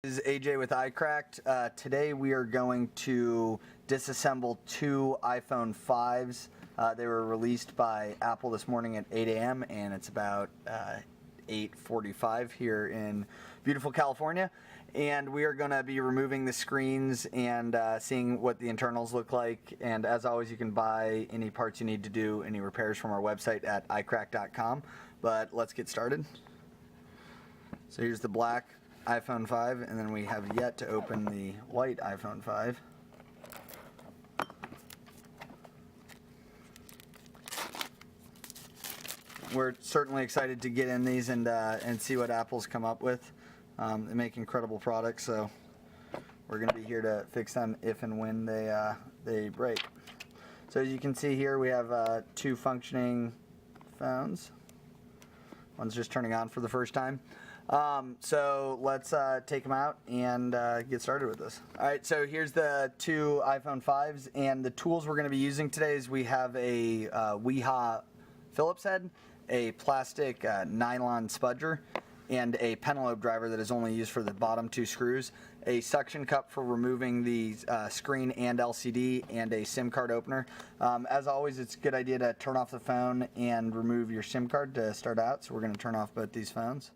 This is AJ with iCracked. Today we are going to disassemble two iPhone 5s. They were released by Apple this morning at 8 a.m. and it's about 8:45 here in beautiful California. And we are going to be removing the screens and seeing what the internals look like. And as always, you can buy any parts you need to do any repairs from our website at iCracked.com. But let's get started. So here's the black iPhone 5, and then we have yet to open the white iPhone 5. We're certainly excited to get in these and see what Apple's come up with. They make incredible products, so we're going to be here to fix them if and when they break. So as you can see here, we have two functioning phones. One's just turning on for the first time. So let's take them out and get started with this. All right, so here's the two iPhone 5s, and the tools we're going to be using today is we have a Weeha Phillips head, a plastic nylon spudger, and a pentalobe driver that is only used for the bottom two screws, a suction cup for removing the screen and LCD, and a SIM card opener. As always, it's a good idea to turn off the phone and remove your SIM card to start out, so we're going to turn off both these phones.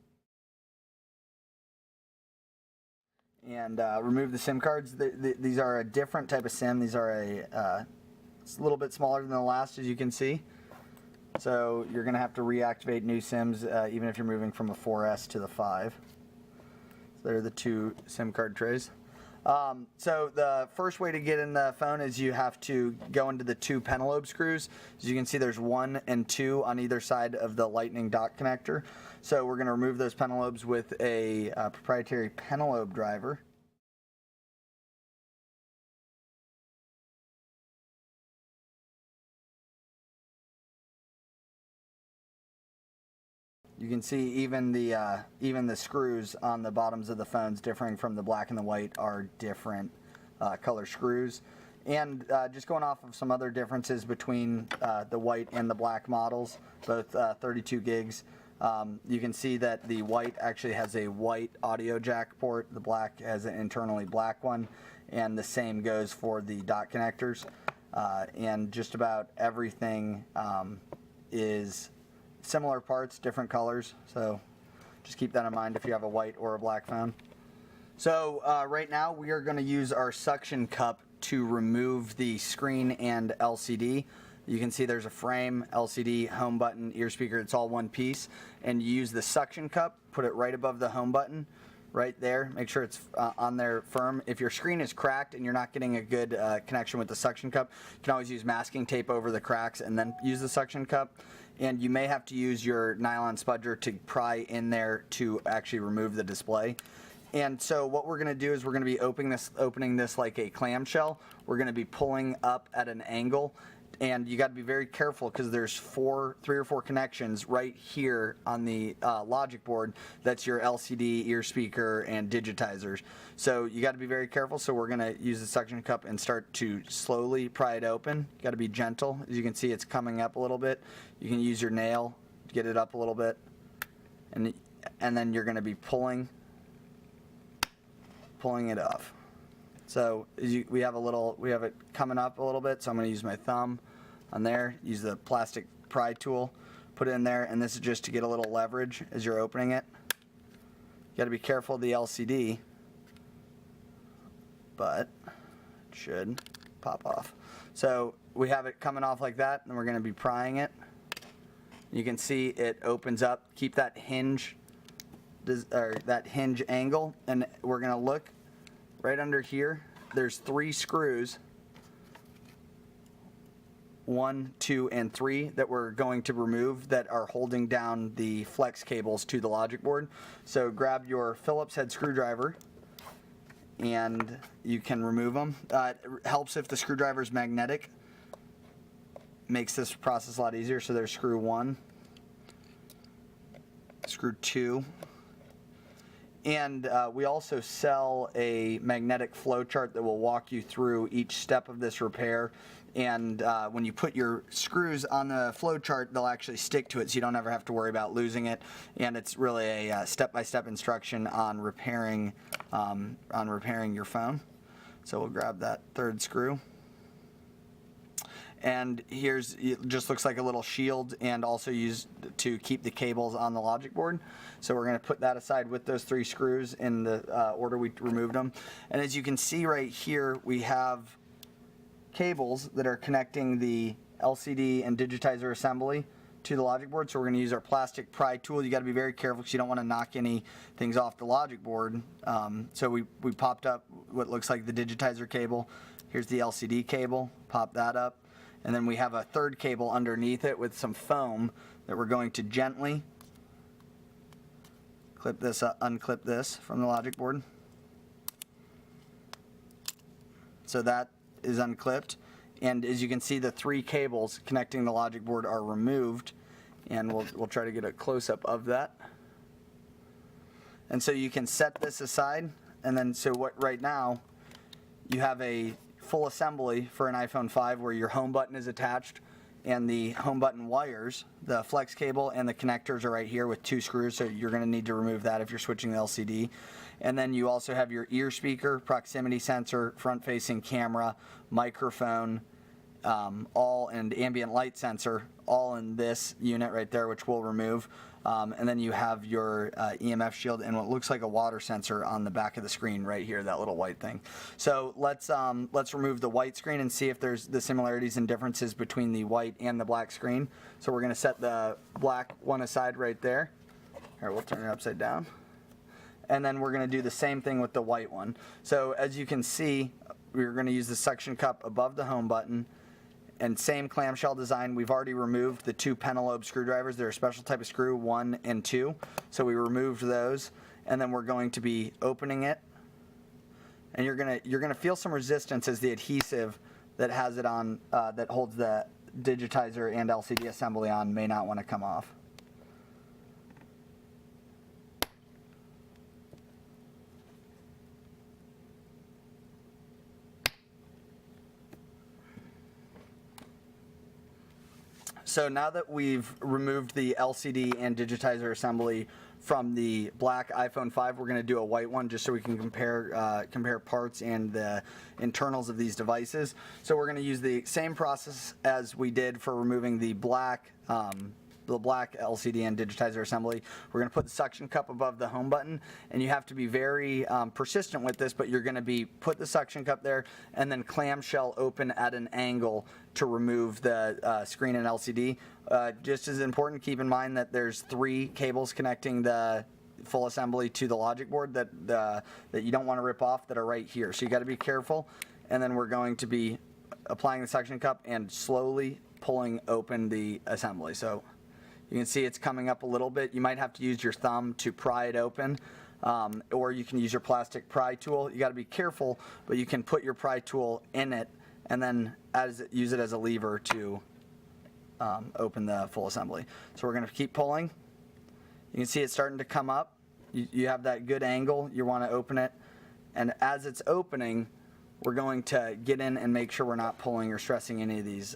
And remove the SIM cards. These are a different type of SIM. These are it's a little bit smaller than the last, as you can see. So you're going to have to reactivate new SIMs even if you're moving from a 4S to the 5. So there are the two SIM card trays. So the first way to get in the phone is you have to go into the two pentalobe screws. As you can see, there's 1 and 2 on either side of the lightning dock connector. So we're going to remove those pentalobes with a proprietary pentalobe driver. You can see even the screws on the bottoms of the phones, differing from the black and the white, are different color screws. And just going off of some other differences between the white and the black models, both 32 gigs, you can see that the white actually has a white audio jack port, the black has an internally black one, and the same goes for the dot connectors. And just about everything is similar parts, different colors, so just keep that in mind if you have a white or a black phone. So right now we are going to use our suction cup to remove the screen and LCD. You can see there's a frame, LCD, home button, ear speaker, it's all one piece, and you use the suction cup, put it right above the home button, right there, make sure it's on there firm. If your screen is cracked and you're not getting a good connection with the suction cup, you can always use masking tape over the cracks and then use the suction cup. And you may have to use your nylon spudger to pry in there to actually remove the display. And so what we're going to do is we're going to be opening this like a clamshell. We're going to be pulling up at an angle, and you got to be very careful because there's 3 or 4 connections right here on the logic board. That's your LCD, ear speaker, and digitizers. So you got to be very careful. So we're going to use the suction cup and start to slowly pry it open. You got to be gentle. As you can see, it's coming up a little bit. You can use your nail to get it up a little bit, and then you're going to be pulling it off. So we have it coming up a little bit, so I'm going to use my thumb on there, use the plastic pry tool, put it in there, and this is just to get a little leverage as you're opening it. You got to be careful of the LCD, but it should pop off. So we have it coming off like that, and we're going to be prying it. You can see it opens up. Keep that hinge angle, and we're going to look right under here. There's 3 screws, 1, 2, and 3 that we're going to remove that are holding down the flex cables to the logic board. So grab your Phillips head screwdriver and you can remove them. It helps if the screwdriver is magnetic. Makes this process a lot easier. So there's screw 1, screw 2, And we also sell a magnetic flow chart that will walk you through each step of this repair. And when you put your screws on the flow chart, they'll actually stick to it, so you don't ever have to worry about losing it. And it's really a step-by-step instruction on repairing your phone. So we'll grab that third screw. And here's, it just looks like a little shield, and also used to keep the cables on the logic board. So we're going to put that aside with those 3 screws in the order we removed them. And as you can see right here, we have cables that are connecting the LCD and digitizer assembly to the logic board. So we're going to use our plastic pry tool. You got to be very careful because you don't want to knock any things off the logic board. So we popped up what looks like the digitizer cable. Here's the LCD cable. Pop that up. And then we have a third cable underneath it with some foam that we're going to gently clip this up, unclip this from the logic board. So that is unclipped. And as you can see, the 3 cables connecting the logic board are removed. And we'll try to get a close-up of that. And so you can set this aside. And then right now, you have a full assembly for an iPhone 5 where your home button is attached, and the home button wires, the flex cable and the connectors are right here with 2 screws, so you're going to need to remove that if you're switching the LCD. And then you also have your ear speaker, proximity sensor, front-facing camera, microphone, and ambient light sensor, all in this unit right there, which we'll remove. And then you have your EMF shield and what looks like a water sensor on the back of the screen right here, that little white thing. So let's remove the white screen and see if there's the similarities and differences between the white and the black screen. So we're going to set the black one aside right there. Here, we'll turn it upside down. And then we're going to do the same thing with the white one. So as you can see, we're going to use the suction cup above the home button. And same clamshell design. We've already removed the 2 pentalobe screwdrivers. They're a special type of screw, 1 and 2. So we removed those, and then we're going to be opening it. And you're gonna feel some resistance as the adhesive that has it on, that holds the digitizer and LCD assembly on, may not want to come off. So now that we've removed the LCD and digitizer assembly from the black iPhone 5, we're going to do a white one just so we can compare parts and the internals of these devices. So we're going to use the same process as we did for removing the black LCD and digitizer assembly. We're going to put the suction cup above the home button, and you have to be very persistent with this, but you're going to put the suction cup there and then clamshell open at an angle to remove the screen and LCD. Just as important, keep in mind that there's 3 cables connecting the full assembly to the logic board that you don't want to rip off that are right here. So you got to be careful, and then we're going to be applying the suction cup and slowly pulling open the assembly. So you can see it's coming up a little bit. You might have to use your thumb to pry it open, or you can use your plastic pry tool. You got to be careful, but you can put your pry tool in it and then use it as a lever to open the full assembly. So we're going to keep pulling. You can see it's starting to come up. You have that good angle. You want to open it, and as it's opening, we're going to get in and make sure we're not pulling or stressing any of these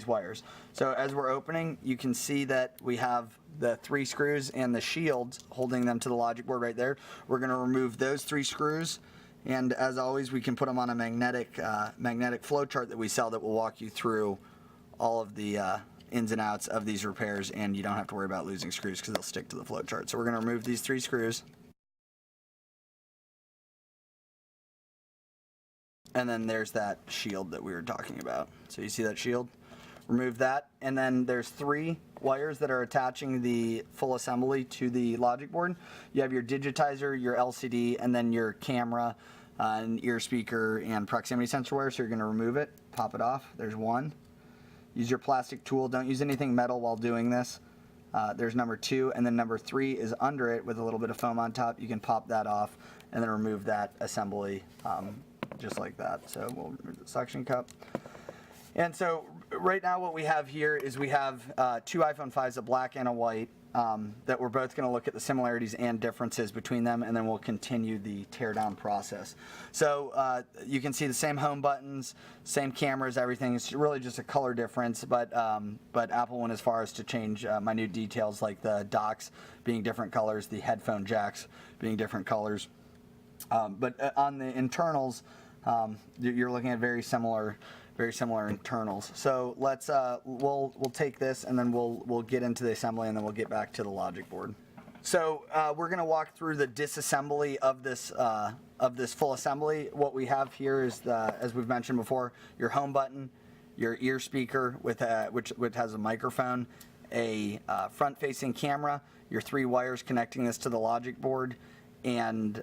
wires. So as we're opening, you can see that we have the 3 screws and the shields holding them to the logic board right there. We're going to remove those 3 screws, and as always, we can put them on a magnetic flow chart that we sell that will walk you through all of the ins and outs of these repairs, and you don't have to worry about losing screws because they'll stick to the flow chart. So we're going to remove these 3 screws. And then there's that shield that we were talking about. So you see that shield? Remove that. And then there's 3 wires that are attaching the full assembly to the logic board. You have your digitizer, your LCD, and then your camera, and ear speaker, and proximity sensor wire. So you're going to remove it, pop it off. There's 1. Use your plastic tool. Don't use anything metal while doing this. There's number 2, and then number 3 is under it with a little bit of foam on top. You can pop that off and then remove that assembly just like that. So we'll remove the suction cup. And so right now what we have here is we have 2 iPhone 5s, a black and a white. that we're both going to look at the similarities and differences between them, and then we'll continue the teardown process. So you can see the same home buttons, same cameras, everything. It's really just a color difference, but Apple went as far as to change minute details like the docks being different colors, the headphone jacks being different colors. But on the internals, you're looking at very similar internals. So let's we'll take this and then we'll get into the assembly and then we'll get back to the logic board. So we're going to walk through the disassembly of this full assembly. What we have here is as we've mentioned before, your home button, your ear speaker with which has a microphone, a front-facing camera, your 3 wires connecting this to the logic board, and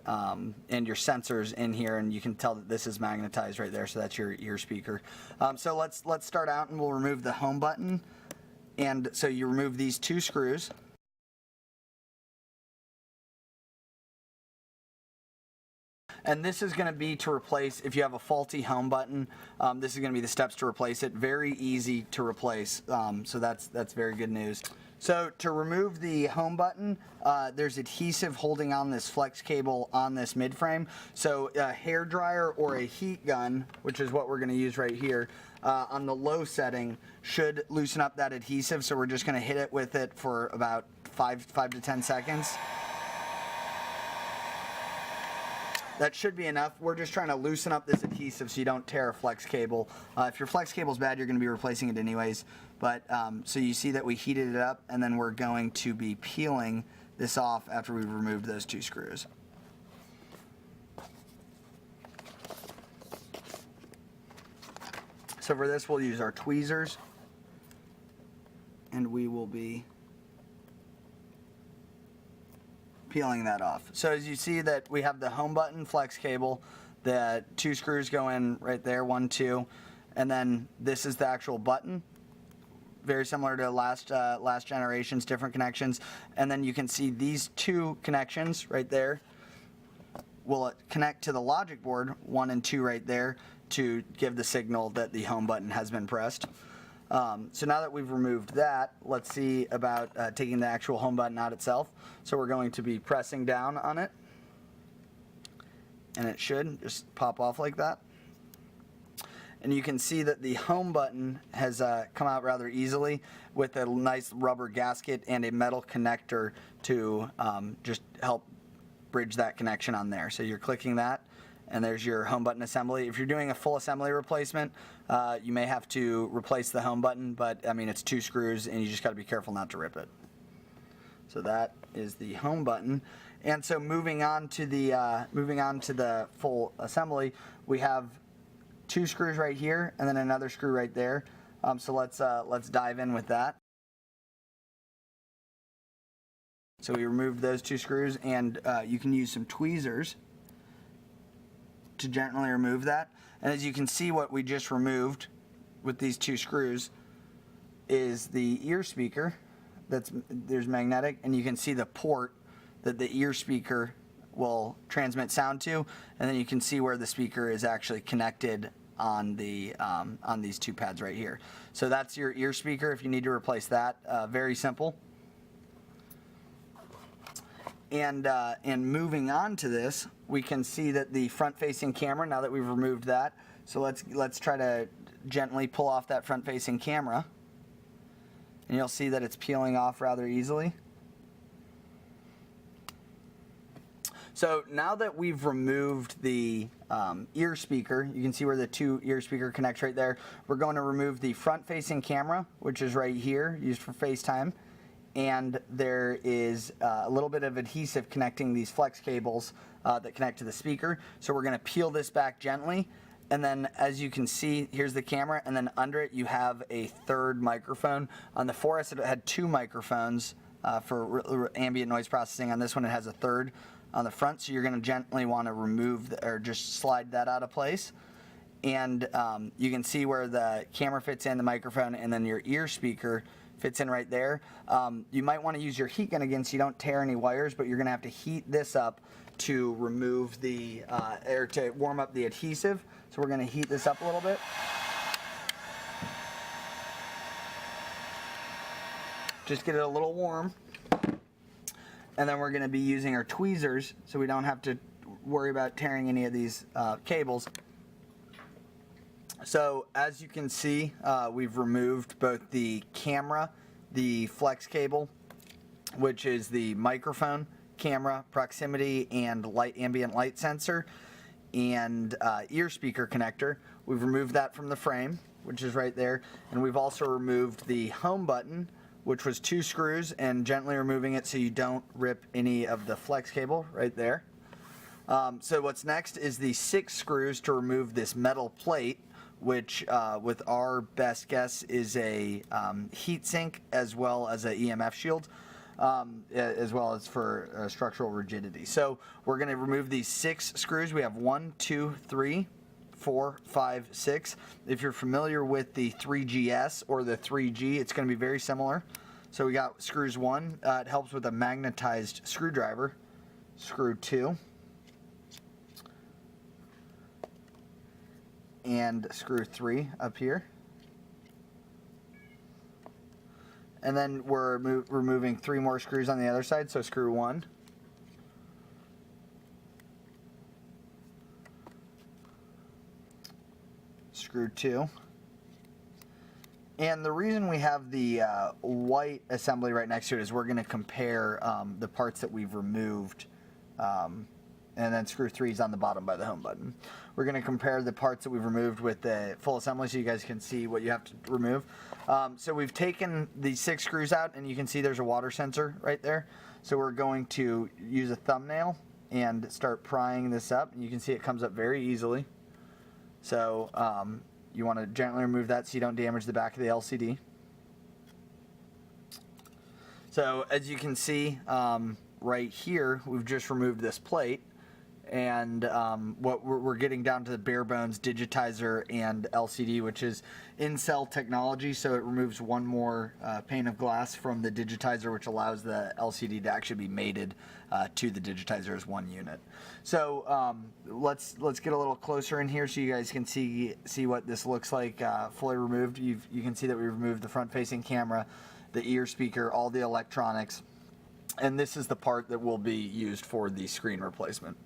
your sensors in here, and you can tell that this is magnetized right there, so that's your ear speaker. So let's start out, and we'll remove the home button. And so you remove these 2 screws. And this is going to be to replace, if you have a faulty home button, this is going to be the steps to replace it. Very easy to replace, so that's very good news. So to remove the home button, there's adhesive holding on this flex cable on this midframe. So a hair dryer or a heat gun, which is what we're going to use right here, on the low setting should loosen up that adhesive. So we're just going to hit it with it for about 5 to 10 seconds. That should be enough. We're just trying to loosen up this adhesive so you don't tear a flex cable. If your flex cable's bad, you're going to be replacing it anyways. But so you see that we heated it up, and then we're going to be peeling this off after we've removed those 2 screws. So for this, we'll use our tweezers, and we will be peeling that off. So as you see that we have the home button flex cable, the 2 screws go in right there, 1, 2, and then this is the actual button. Very similar to last generation's, different connections. And then you can see these 2 connections right there will connect to the logic board, 1 and 2 right there, to give the signal that the home button has been pressed. So now that we've removed that, let's see about taking the actual home button out itself. So we're going to be pressing down on it, and it should just pop off like that. And you can see that the home button has come out rather easily with a nice rubber gasket and a metal connector to just help bridge that connection on there. So you're clicking that, and there's your home button assembly. If you're doing a full assembly replacement, you may have to replace the home button, but I mean, it's 2 screws and you just got to be careful not to rip it. So that is the home button. And so moving on to the full assembly, we have 2 screws right here and then another screw right there. So let's dive in with that. So we removed those 2 screws, and you can use some tweezers to gently remove that. And as you can see, what we just removed with these 2 screws is the ear speaker. There's magnetic, and you can see the port that the ear speaker will transmit sound to, and then you can see where the speaker is actually connected on these 2 pads right here. So that's your ear speaker if you need to replace that. Very simple. And moving on to this, we can see that the front-facing camera, now that we've removed that, so let's try to gently pull off that front-facing camera, and you'll see that it's peeling off rather easily. So now that we've removed the ear speaker, you can see where the 2 ear speaker connects right there. We're going to remove the front-facing camera, which is right here, used for FaceTime. And there is a little bit of adhesive connecting these flex cables that connect to the speaker. So we're going to peel this back gently, and then as you can see, here's the camera, and then under it you have a 3rd microphone. On the 4S it had 2 microphones for ambient noise processing. On this one it has a 3rd on the front, so you're going to gently want to remove or just slide that out of place. And you can see where the camera fits in, the microphone, and then your ear speaker fits in right there. You might want to use your heat gun again so you don't tear any wires, but you're going to have to heat this up to remove the, or to warm up the adhesive. So we're going to heat this up a little bit. Just get it a little warm. And then we're going to be using our tweezers so we don't have to worry about tearing any of these cables. So as you can see, we've removed both the camera, the flex cable, which is the microphone, camera, proximity, and ambient light sensor, and ear speaker connector. We've removed that from the frame, which is right there. And we've also removed the home button, which was 2 screws, and gently removing it so you don't rip any of the flex cable right there. So what's next is the 6 screws to remove this metal plate, which with our best guess is a heat sink as well as an EMF shield, as well as for structural rigidity. So we're going to remove these 6 screws. We have 1, 2, 3, 4, 5, 6. If you're familiar with the 3GS or the 3G, it's going to be very similar. So we got screws 1. It helps with a magnetized screwdriver. Screw 2. And screw 3 up here. And then we're removing 3 more screws on the other side. So screw 1. Screw 2. And the reason we have the white assembly right next to it is we're going to compare the parts that we've removed, and then screw 3 is on the bottom by the home button. We're going to compare the parts that we've removed with the full assembly so you guys can see what you have to remove. So we've taken the 6 screws out, and you can see there's a water sensor right there. So we're going to use a thumbnail and start prying this up, and you can see it comes up very easily. So you want to gently remove that so you don't damage the back of the LCD. So as you can see right here, we've just removed this plate, and what we're getting down to the bare bones digitizer and LCD, which is in-cell technology, so it removes one more pane of glass from the digitizer, which allows the LCD to actually be mated to the digitizer as one unit. So let's get a little closer in here so you guys can see what this looks like fully removed. You can see that we removed the front-facing camera, the ear speaker, all the electronics, and this is the part that will be used for the screen replacement.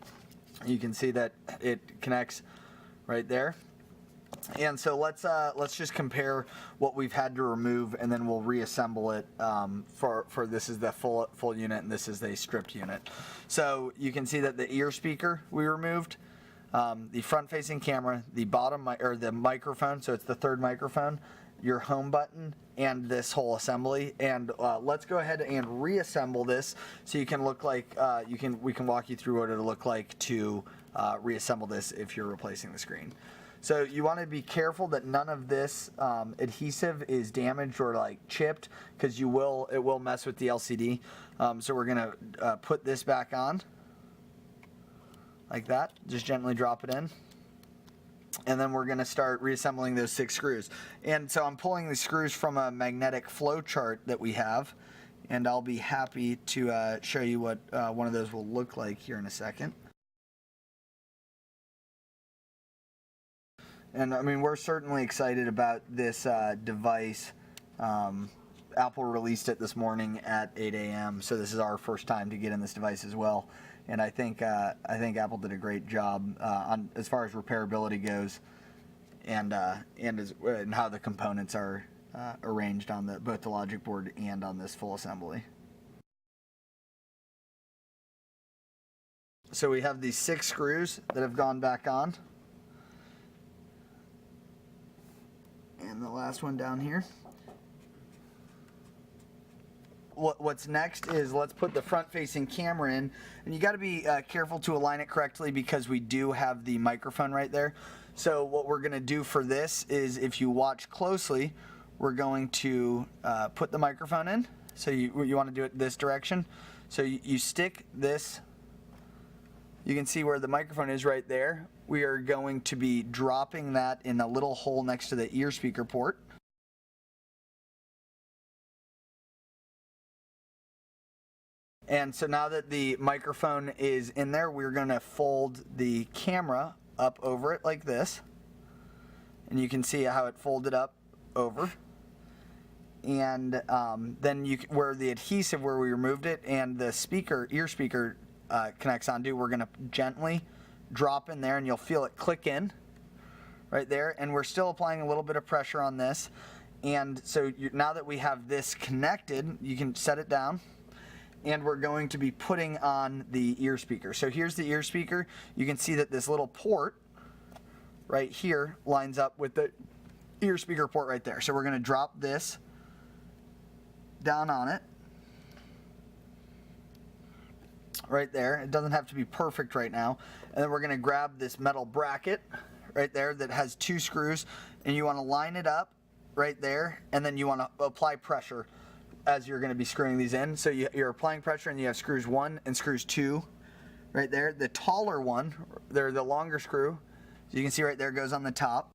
You can see that it connects right there. And so let's just compare what we've had to remove, and then we'll reassemble it for this is the full unit, and this is the stripped unit. So you can see that the ear speaker we removed, the front-facing camera, the bottom or the microphone, so it's the 3rd microphone, your home button, and this whole assembly. And let's go ahead and reassemble this so you can look like we can walk you through what it'll look like to reassemble this if you're replacing the screen. So you want to be careful that none of this adhesive is damaged or like chipped, because it will mess with the LCD. So we're gonna put this back on like that. Just gently drop it in. And then we're going to start reassembling those 6 screws. And so I'm pulling the screws from a magnetic flow chart that we have, and I'll be happy to show you what one of those will look like here in a second. And I mean, we're certainly excited about this device. Apple released it this morning at 8 a.m. So this is our first time to get in this device as well. And I think Apple did a great job on as far as repairability goes, and how the components are arranged on both the logic board and on this full assembly. So we have these 6 screws that have gone back on, and the last one down here. What's next is let's put the front-facing camera in, and you got to be careful to align it correctly because we do have the microphone right there. So what we're going to do for this is, if you watch closely, we're going to put the microphone in. So you want to do it this direction. So you stick this. You can see where the microphone is right there. We are going to be dropping that in a little hole next to the ear speaker port. And so now that the microphone is in there, we're going to fold the camera up over it like this. And you can see how it folded up over. and then where the adhesive where we removed it and the ear speaker connects onto, we're going to gently drop in there, and you'll feel it click in right there. And we're still applying a little bit of pressure on this. And so now that we have this connected, you can set it down, and we're going to be putting on the ear speaker. So here's the ear speaker. You can see that this little port right here lines up with the ear speaker port right there. So we're going to drop this down on it right there. It doesn't have to be perfect right now. And then we're going to grab this metal bracket right there that has 2 screws, and you want to line it up right there, and then you want to apply pressure as you're going to be screwing these in. So you're applying pressure, and you have screws 1 and screws 2 right there. The taller one, they're the longer screw, so you can see right there goes on the top.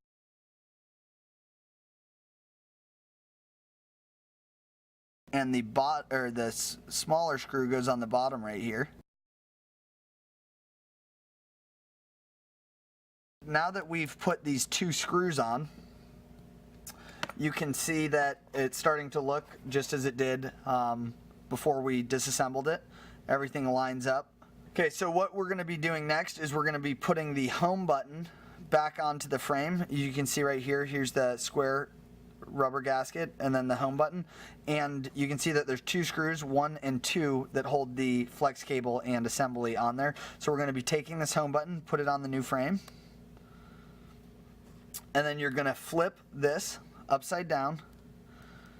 And the smaller screw goes on the bottom right here. Now that we've put these 2 screws on, you can see that it's starting to look just as it did before we disassembled it. Everything lines up. Okay, so what we're going to be doing next is we're going to be putting the home button back onto the frame. You can see right here, here's the square rubber gasket and then the home button, and you can see that there's 2 screws, 1 and 2, that hold the flex cable and assembly on there. So we're going to be taking this home button, put it on the new frame, and then you're going to flip this upside down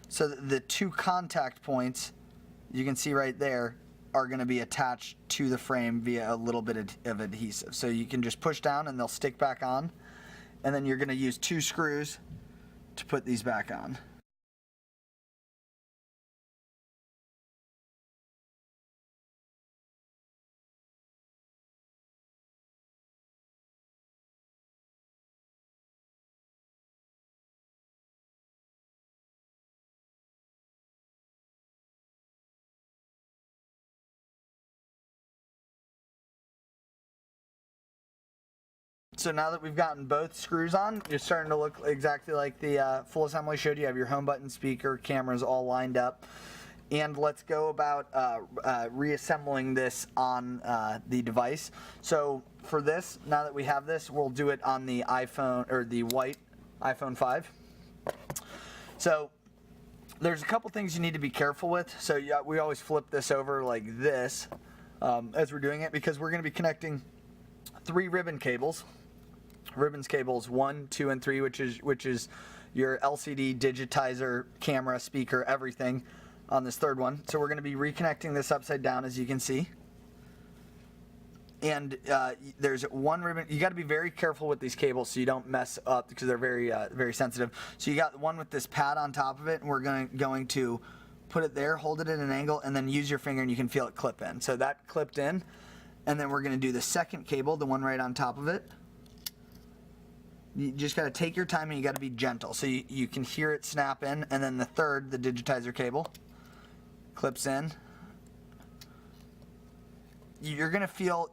so that the 2 contact points you can see right there are going to be attached to the frame via a little bit of adhesive. So you can just push down and they'll stick back on, and then you're going to use 2 screws to put these back on. So now that we've gotten both screws on, you're starting to look exactly like the full assembly showed you. You have your home button, speaker, cameras all lined up. And let's go about reassembling this on the device. So for this, now that we have this, we'll do it on the iPhone, or the white iPhone 5. So there's a couple things you need to be careful with. So we always flip this over like this as we're doing it, because we're going to be connecting 3 ribbon cables. Ribbons cables 1, 2, and 3, which is your LCD digitizer, camera, speaker, everything on this 3rd one. So we're going to be reconnecting this upside down, as you can see. And there's 1 ribbon. You got to be very careful with these cables so you don't mess up, because they're very sensitive. So you got one with this pad on top of it, and we're going to put it there, hold it at an angle, and then use your finger, and you can feel it clip in. So that clipped in. And then we're going to do the 2nd cable, the one right on top of it. You just got to take your time, and you got to be gentle so you can hear it snap in. And then the 3rd, the digitizer cable, clips in. You're gonna feel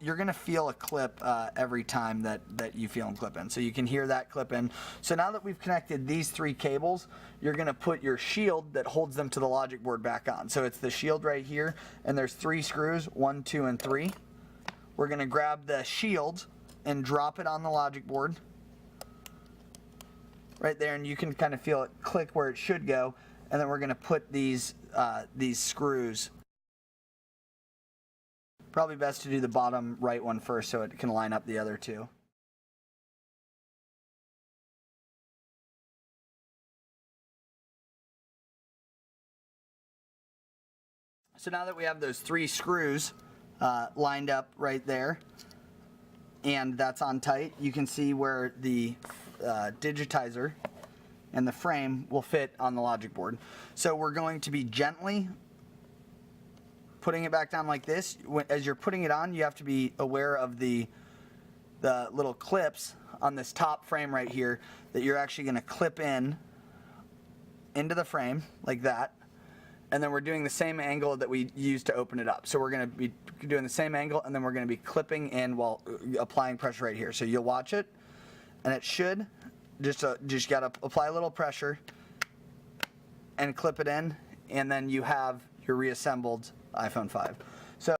a clip every time that you feel them clip in. So you can hear that clip in. So now that we've connected these 3 cables, you're gonna put your shield that holds them to the logic board back on. So it's the shield right here, and there's 3 screws, 1, 2, and 3. We're going to grab the shield and drop it on the logic board right there, and you can kind of feel it click where it should go. And then we're going to put these screws. Probably best to do the bottom right one first so it can line up the other 2. So now that we have those 3 screws lined up right there, and that's on tight, you can see where the digitizer and the frame will fit on the logic board. So we're going to be gently putting it back down like this. As you're putting it on, you have to be aware of the little clips on this top frame right here that you're actually going to clip into the frame like that. And then we're doing the same angle that we used to open it up. So we're going to be doing the same angle, and then we're going to be clipping in while applying pressure right here. So you'll watch it, and it should just got to apply a little pressure, and clip it in, and then you have your reassembled iPhone 5.